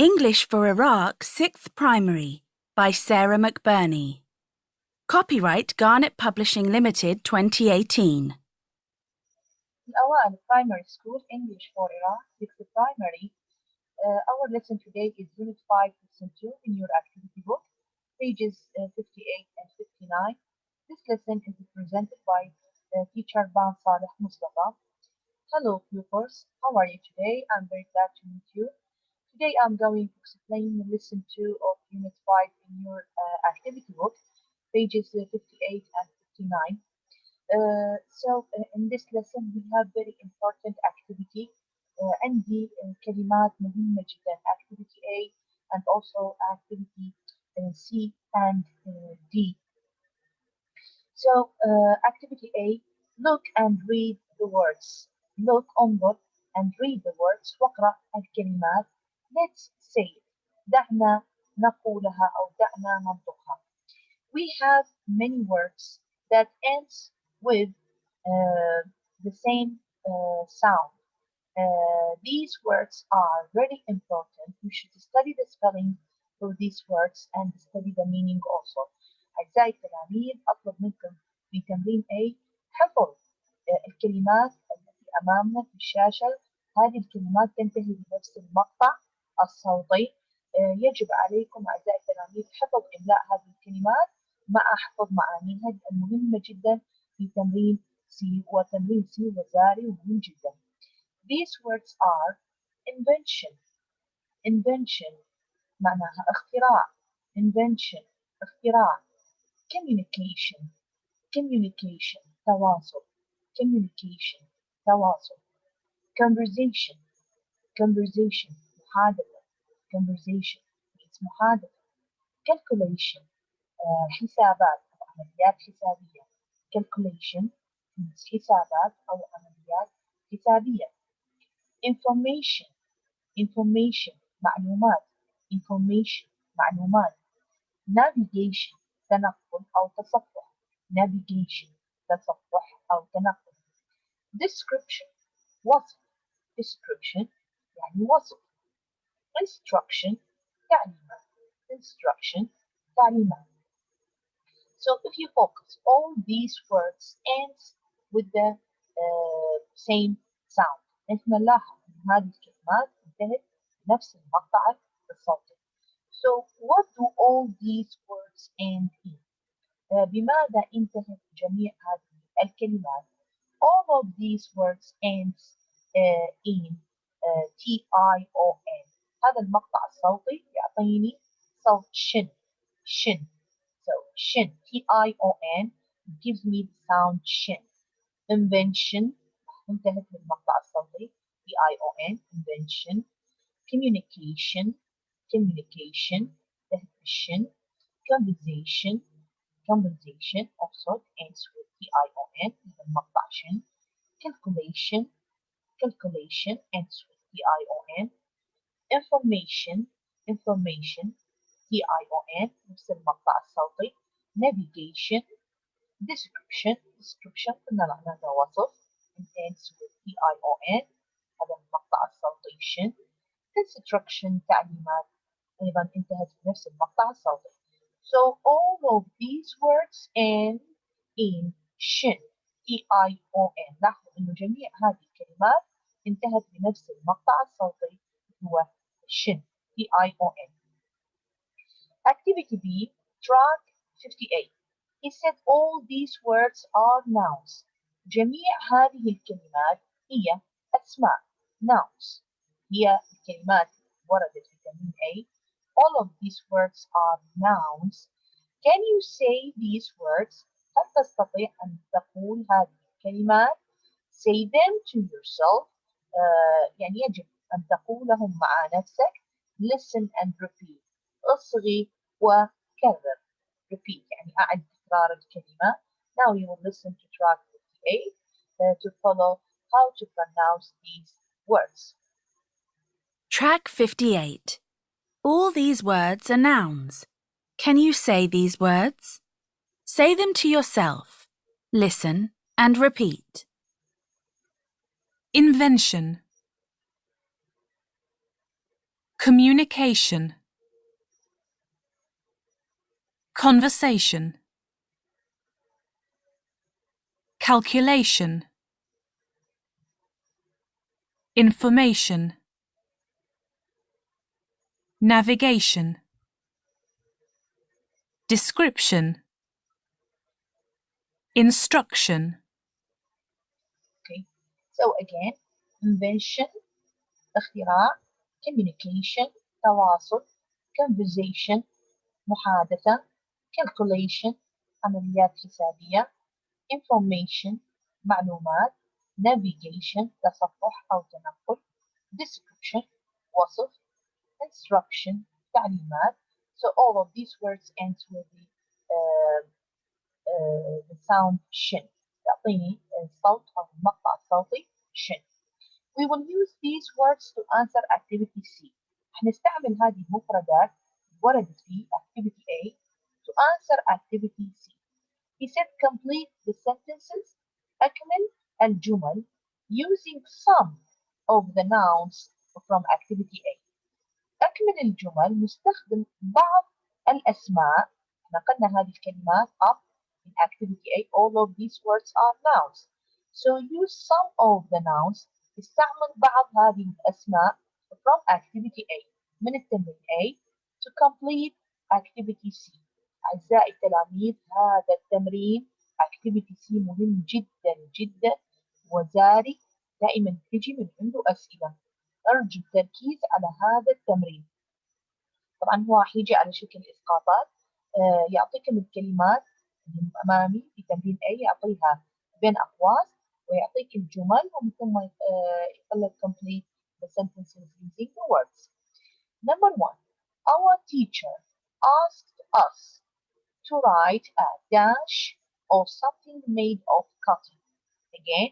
English for Iraq 6th Primary by Sarah McBurney. Copyright Garnet Publishing Limited 2018. الأوائل Primary School English for Iraq 6th Primary. Our lesson today is Unit 5, Lesson 2 in your activity book, pages 58 and 59. This lesson is presented by teacher Ban Saleh Mustafa. Hello pupils, how are you today? I'm very glad to meet you. Today I'm going to explain Lesson 2 of Unit 5 in your activity book, pages 58 and 59. In this lesson we have very important activity. عندي كلمات مهمة جدا activity A and also activity C and D. So activity A, look and read the words. Look, انظر and read the words. واقرأ الكلمات. Let's say it. دعنا نقولها أو دعنا ننطقها. We have many words that ends with the same sound. These words are very important. You should study the spelling for these words and study the meaning also. أعزائي التلاميذ أطلب منكم في تمرين A حفظ الكلمات التي أمامنا في الشاشة. هذه الكلمات تنتهي بنفس المقطع الصوتي. يجب عليكم أعزائي التلاميذ حفظ إملاء هذه الكلمات مع حفظ معانيها المهمة جدا في تمرين C، وتمرين C وزاري ومهم جدا. These words are invention. Invention معناها اختراع. Invention اختراع. Communication. Communication تواصل. Communication تواصل. Conversation. Conversation محادثة. Conversation means محادثة. Calculation حسابات أو عمليات حسابية. Calculation means حسابات أو عمليات حسابية. Information. Information معلومات. Information معلومات. Navigation تنقل أو تصفح. Navigation تصفح أو تنقل. Description وصف. Description يعني وصف. Instruction تعليمات. Instruction تعليمات. So if you focus, all these words ends with the same sound. احنا نلاحظ ان هذه الكلمات انتهت بنفس المقطع الصوتي. So what do all these words end in? بماذا انتهت جميع هذه الكلمات? All of these words ends in T-I-O-N. هذا المقطع الصوتي يعطيني صوت شن. شن. So shin, T-I-O-N, gives me the sound shin. Invention, انتهت من المقطع الصوتي T-I-O-N, invention. Communication, communication, انتهت بالشن. Conversation, conversation, also ends with T-I-O-N, من المقطع شن. Calculation, calculation, ends with T-I-O-N. Information, information, T-I-O-N نفس المقطع الصوتي. Navigation. Description. Description قلنا معناتها وصف. It ends with T-I-O-N هذا المقطع الصوتي شن. Construction تعليمات أيضا انتهت بنفس المقطع الصوتي. So all of these words end in شن. T-I-O-N. لاحظوا إنه جميع هذه الكلمات انتهت بنفس المقطع الصوتي هو شن. T-I-O-N. Activity B, track 58. He said all these words are nouns. جميع هذه الكلمات هي أسماء. Nouns. هي الكلمات وردت في تمرين A. All of these words are nouns. Can you say these words? هل تستطيع أن تقول هذه الكلمات? Say them to yourself. يعني يجب أن تقولهم مع نفسك. Listen and repeat. اصغي وكرر. Repeat يعني أعد تكرار الكلمة. Now you will listen to track 58 to follow how to pronounce these words. Track 58. All these words are nouns. Can you say these words? Say them to yourself. Listen and repeat. Invention, communication, conversation, calculation, information, navigation, description, instruction, Okay. So again, invention, اختراع, communication, تواصل, conversation, محادثة, calculation, عمليات حسابية, information, معلومات, navigation, تصفح أو تنقل, description, وصف, instruction, تعليمات. So all of these words end with the sound shin. تعطيني الصوت أو المقطع الصوتي shin. We will use these words to answer activity C. هنستعمل هذه المفردات وردت في activity A to answer activity C. He said complete the sentences أكمل الجمل using some of the nouns from activity A. أكمل الجمل نستخدم بعض الأسماء. نقلنا هذه الكلمات up in activity A. All of these words are nouns. So use some of the nouns. استعمل بعض هذه الأسماء from activity A من التمرين A to complete activity C. أعزائي التلاميذ هذا التمرين activity C مهم جدا جدا وزاري دائما تجي من عنده أسئلة. أرجو التركيز على هذا التمرين. طبعا هو راح يجي على شكل إسقاطات. يعطيكم الكلمات أمامي في تمرين A يعطيها بين أقواس ويعطيك الجمل ومن ثم يقول لك complete the sentences using the words. Number 1. Our teacher asked us to write a dash or something made of cotton. Again,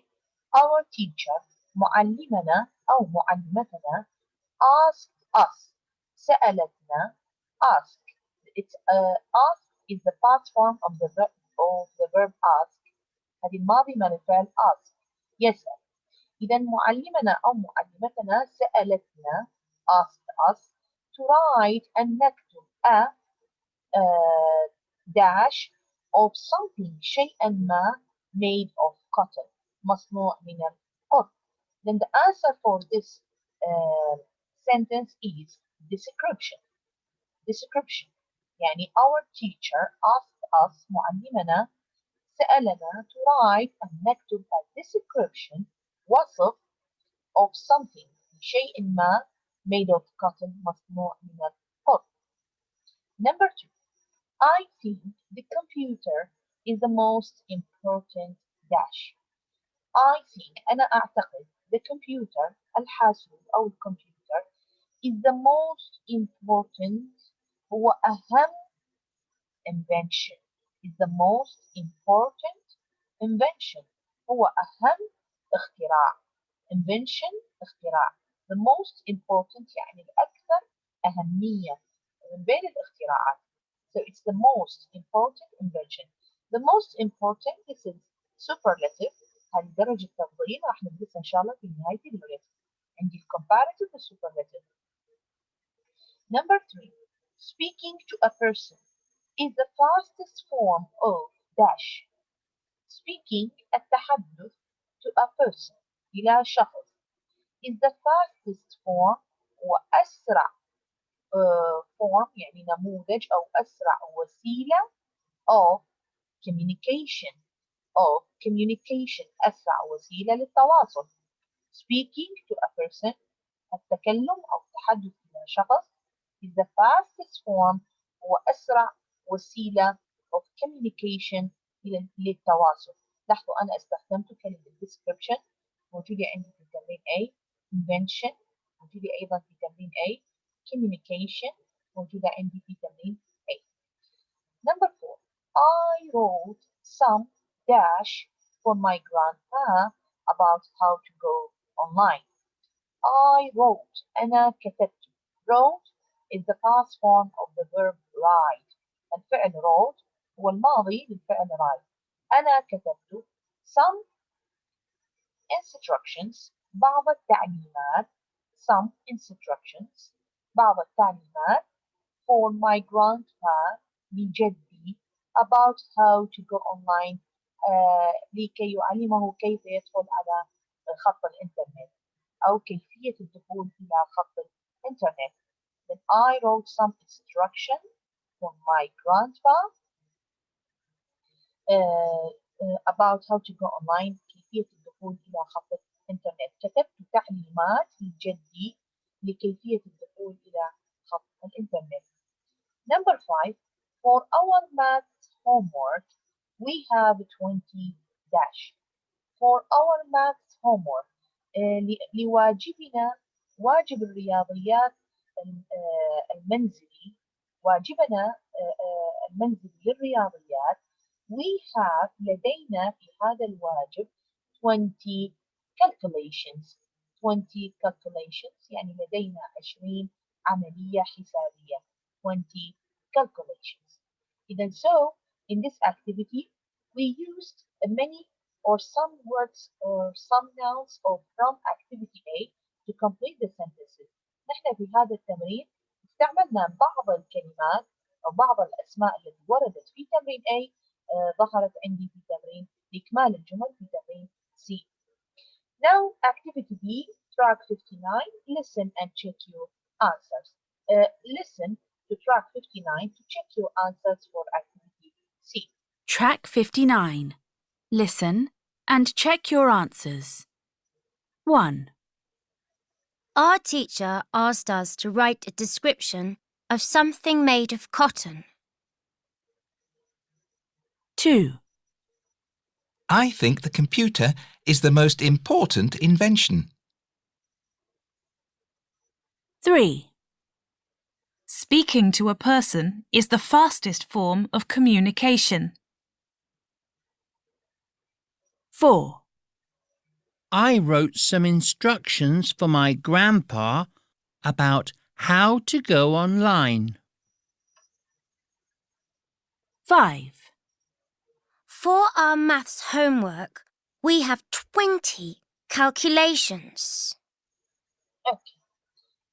our teacher معلمنا أو معلمتنا asked us سألتنا ask. It's ask is the past form of the verb ask. هذه الماضي من الفعل ask يسأل. إذا معلمنا أو معلمتنا سألتنا asked us to write أن نكتب a dash of something شيئا ما made of cotton مصنوع من القطن. Then the answer for this sentence is description. Description يعني our teacher asked us معلمنا سألنا to write أن نكتب a description وصف of something شيء ما made of cotton مصنوع من القطن. Number 2. I think the computer is the most important dash. I think أنا أعتقد the computer الحاسوب أو الكمبيوتر is the most important هو أهم invention is the most important invention هو أهم اختراع invention اختراع the most important يعني الأكثر أهمية من بين الاختراعات. So it's the most important invention. The most important this is superlative. هذه درجة تفضيل راح ندرسها إن شاء الله في نهاية اليونت. عندي comparative و superlative. Number 3. Speaking to a person is the fastest form of dash. Speaking التحدث to a person إلى شخص is the fastest form وأسرع form يعني نموذج أو أسرع وسيلة of communication أسرع وسيلة للتواصل. Speaking to a person التكلم أو التحدث إلى شخص is the fastest form وأسرع وسيلة of communication للتواصل. لاحظوا أنا استخدمت كلمة description موجودة عندي في تمرين A. invention موجودة أيضا في تمرين A. communication موجودة عندي في تمرين A. Number 4. I wrote some dash for my grandpa about how to go online. I wrote أنا كتبت. wrote is the past form of the verb write. الفعل wrote هو الماضي للفعل write. أنا كتبت some instructions بعض التعليمات some instructions بعض التعليمات for my grandpa لجدي about how to go online لكي يعلمه كيف يدخل على خط الإنترنت أو كيفية الدخول إلى خط الإنترنت. Then I wrote some instruction for my grandpa about how to go online كيفية الدخول إلى خط الإنترنت. كتبت تعليمات لجدي لكيفية الدخول إلى خط الإنترنت. Number 5, for our math homework, we have 20 dash. For our math homework, لواجبنا واجب الرياضيات المنزلي واجبنا المنزلي للرياضيات we have لدينا في هذا الواجب 20 calculations 20 calculations يعني لدينا 20 عملية حسابية 20 calculations. Even so, in this activity, we used many or some words or some nouns or from activity A to complete the sentences. نحن في هذا التمرين استعملنا بعض الكلمات أو بعض الأسماء التي وردت في تمرين A ظهرت عندي في تمرين لإكمال الجمل في تمرين C. Now, activity B, track 59, listen and check your answers. Listen to track 59 to check your answers for activity C. Track 59. Listen and check your answers. 1, Our teacher asked us to write a description of something made of cotton. 2, I think the computer is the most important invention. 3, Speaking to a person is the fastest form of communication. 4, I wrote some instructions for my grandpa about how to go online. 5, For our maths homework, we have 20 calculations. Okay.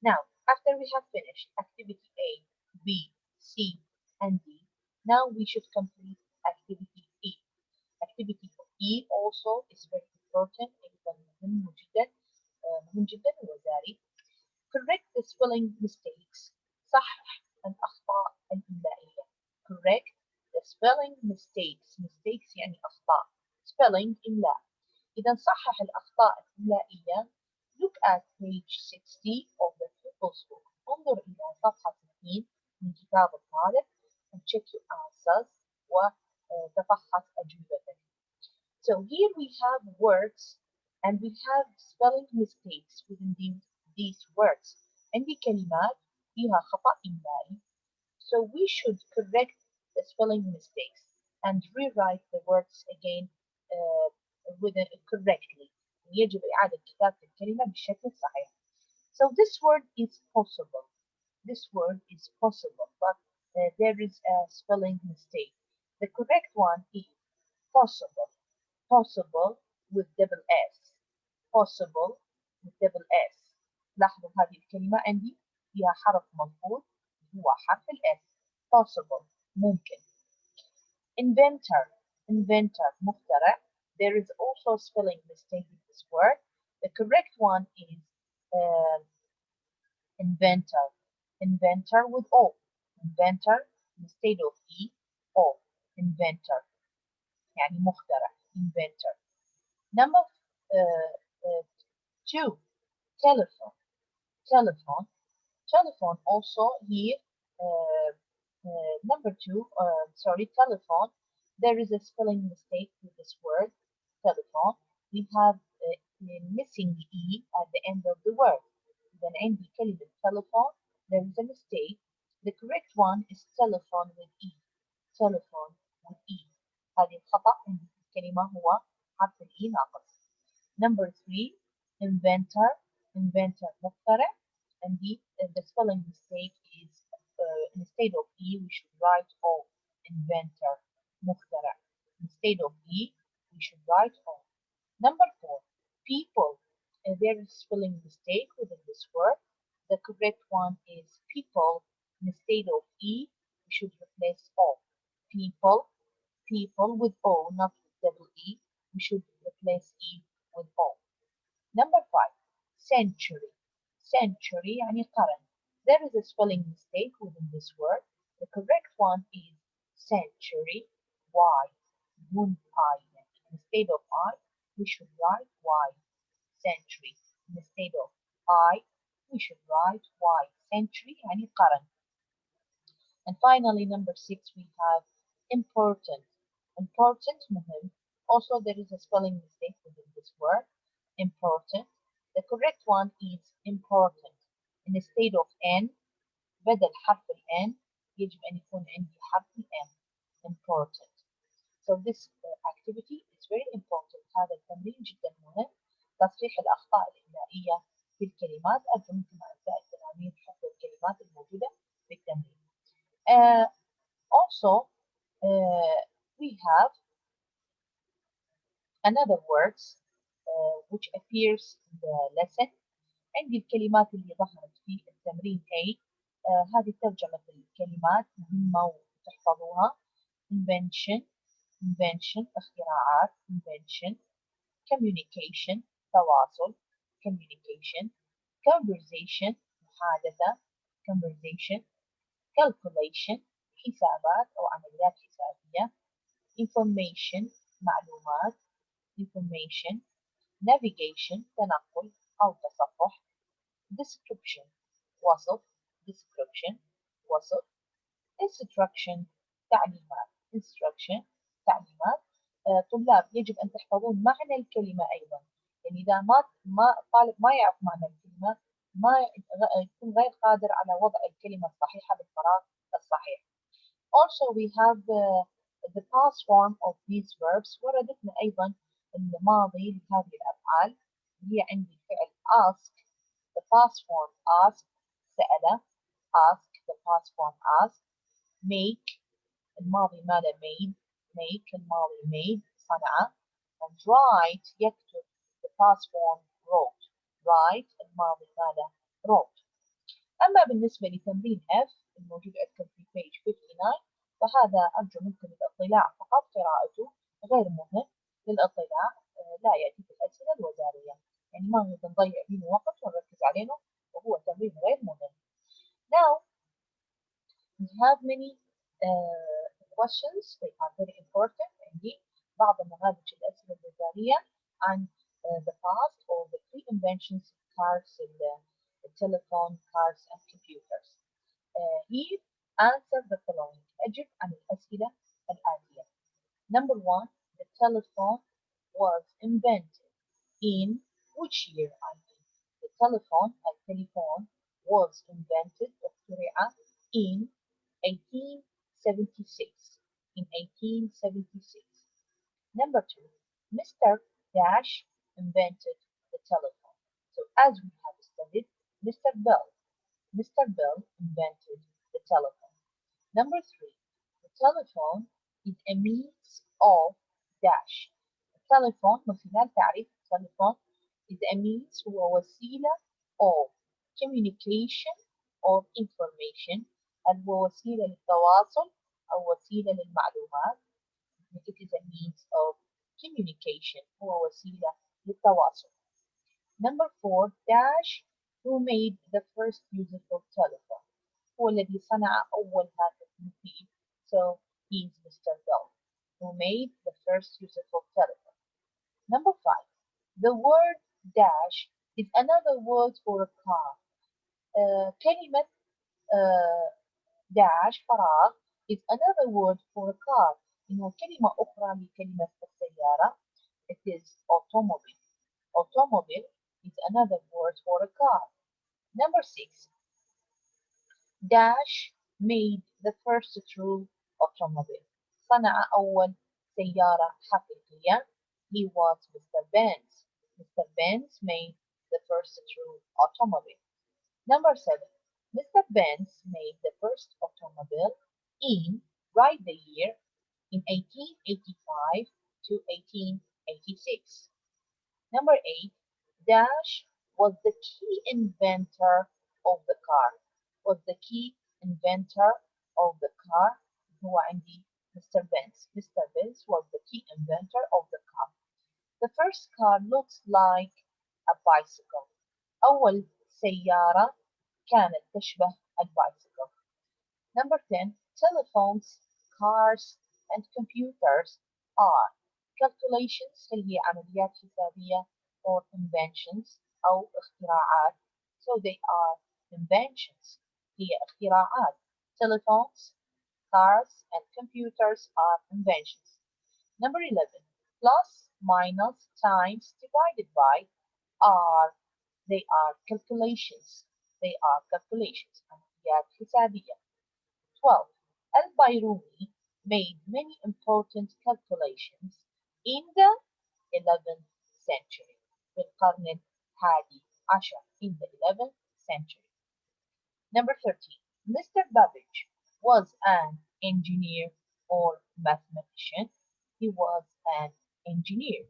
Now, after we have finished activity A, B, C, and D, now we should complete activity E. Activity E also is very important. أيضا مهم جدا وزاري. Correct the spelling mistakes. صحح الأخطاء الإملائية. Correct the spelling mistakes. Mistakes يعني أخطاء. Spelling إملاء. إذا صحح الأخطاء الإملائية. Look at page 60 of the pupils book. انظر إلى صفحة 60 من كتاب الطالب and check your answers وتفحص أجوبتك. So here we have words and we have spelling mistakes within these words. عندي كلمات فيها خطأ إملائي. So we should correct the spelling mistakes and rewrite the words again correctly. يجب إعادة كتابة الكلمة بالشكل الصحيح. So this word is possible. This word is possible, but there is a spelling mistake. The correct one is possible. Possible with double S. Possible with double S. لاحظوا هذه الكلمة عندي فيها حرف مضبوط هو حرف الS. Possible ممكن. Inventor. Inventor مخترع. There is also a spelling mistake in this word. The correct one is inventor. Inventor with O. Inventor instead of E, O. Inventor. يعني مخترع. Inventor. Number 2. Telephone. Telephone. Telephone also here. Number 2. Sorry, telephone. There is a spelling mistake with this word. Telephone. We have missing E at the end of the word. Then عندي كلمة telephone. There is a mistake. The correct one is telephone with E. Telephone with E. هذه الخطأ عندي في الكلمة هو حرف الإي ناقص. Number 3. Inventor. Inventor مخترع. And the spelling mistake is instead of E we should write O. Inventor مخترع. Instead of E we should write O. Number 4. People. There is spelling mistake within this word. The correct one is people. Instead of E, we should replace O. People, people with O, not with double E. We should replace E with O. Number 5, century. Century يعني قرن. There is a spelling mistake within this word. The correct one is century, Y, بدون I. Instead of I, we should write Y, century. Instead of I, we should write Y, century يعني قرن. And finally, number 6, we have important. Important, مهم. Also, there is a spelling mistake within this word. Important. The correct one is important. Instead of N, بدل حرف ال N يجب أن يكون عندي حرف ال M. Important. So this activity is very important. هذا التمرين جدا مهم. تصحيح الأخطاء الإملائية في الكلمات. أرجو منكم أعزائي التلاميذ حفظ الكلمات الموجودة في التمرين. Also, we have another words which appears in the lesson. عندي الكلمات اللي ظهرت في التمرين A. هذه ترجمة الكلمات مهمة وتحفظوها. invention, invention اختراعات, invention, communication تواصل, communication, conversation محادثة, conversation, calculation حسابات أو عمليات حسابية, information معلومات, information, navigation تنقل أو تصفح, description وصف, description وصف, instruction تعليمات, instruction تعليمات. طلاب يجب أن تحفظون معنى الكلمة أيضا. يعني إذا ما طالب ما يعرف معنى الكلمة ما يكون غير قادر على وضع الكلمة الصحيحة بالفراغ الصحيح. Also we have the past form of these verbs. وردتنا أيضا الماضي لهذه الأفعال. هي عندي الفعل ask, the past form ask, سأل, ask, the past form ask, make, الماضي ماله made, make, الماضي made, صنع, and write, يكتب, the past form wrote, write, الماضي ماله wrote. أما بالنسبة لتمرين F الموجود عندكم في page 59 فهذا أرجو منكم الاطلاع فقط, قراءته غير مهم للاطلاع, لا يأتي في الأسئلة الوزارية. يعني ما نريد نضيع فيه وقت ونركز عليه وهو تمرين غير مهم. Now we have many questions. They are very important. عندي بعض نماذج الأسئلة الوزارية عن the past or the pre-inventions of cars, telephone, cars and computers. Here answer the following. أجب عن الأسئلة الآتية. Number 1, the telephone was invented in which year? I mean, the telephone was invented اخترع in 1876. In 1876. Number 2, Mr. Dash invented the telephone. So as we have studied, Mr. Bell invented the telephone. Number 3, the telephone is a means of dash. The telephone من خلال تعريف التليفون is a means هو وسيلة of communication or information. هو وسيلة للتواصل أو وسيلة للمعلومات. It is a means of communication. هو وسيلة للتواصل. Number 4, Dash, who made the first usable telephone. هو الذي صنع أول هاتف مفيد. So he is Mr. Bell, who made the first usable telephone. Number 5, the word dash is another word for a car. كلمة dash فراغ is another word for a car. إنه كلمة أخرى لكلمة السيارة. It is automobile. Automobile is another word for a car. Number 6, Dash made the first true automobile. صنع أول سيارة حقيقية. He was Mr. Benz. Mr. Benz made the first true automobile. Number 7, Mr. Benz made the first automobile in, write the year, in 1885 to 1886. Number 8, Dash was the key inventor of the car was the key inventor of the car. هو عندي Mr. Benz. Mr. Benz was the key inventor of the car. The first car looks like a bicycle. أول سيارة كانت تشبه البايسيكل. Number 10. Telephones, cars, and computers are calculations اللي هي عمليات حسابية or inventions أو اختراعات. So they are inventions. هي اختراعات. Telephones, cars, and computers are inventions. Number 11. Plus, minus, times, divided by are. They are calculations. They are calculations. عمليات حسابية. 12. Al-Biruni made many important calculations in the 11th century. في القرن الحادي عشر. In the 11th century. Number 13. Mr. Babbage was an engineer or mathematician. He was an engineer.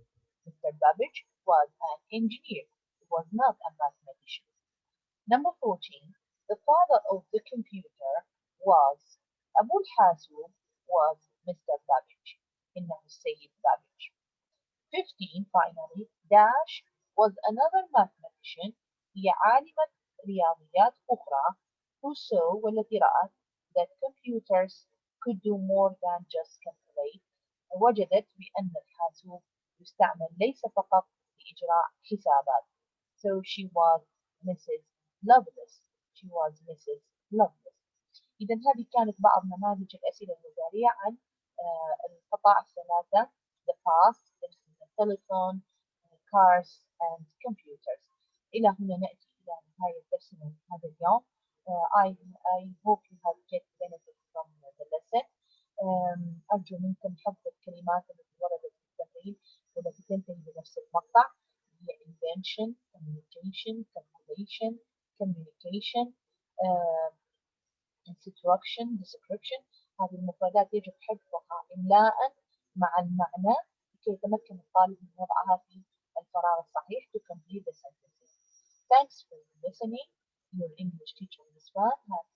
Mr. Babbage was an engineer. He was not a mathematician. Number 14. The father of the computer was Abu al-Hasub was Mr. Babbage. إنه السيد Babbage. 15. Finally, Dash was another mathematician. هي عالمة رياضيات أخرى who saw والتي رأت that computers could do more than just calculate. وجدت بأن الحاسوب يستعمل ليس فقط لإجراء حسابات. So she was Mrs. Lovelace. She was Mrs. Lovelace. إذا هذه كانت بعض نماذج الأسئلة الوزارية عن القطاع الثلاثة the past, the telephone, cars and computers. إلى هنا نأتي إلى نهاية درسنا هذا اليوم. I hope you have get benefit from the lesson. أرجو منكم حفظ الكلمات التي وردت في التمرين والتي تنتهي بنفس المقطع. هي invention, communication, calculation, communication, instruction, description. هذه المفردات يجب حفظها إملاء مع المعنى لكي يتمكن الطالب من وضعها في الفراغ الصحيح to complete the sentences. Thanks for listening. Your English teacher Rizwan has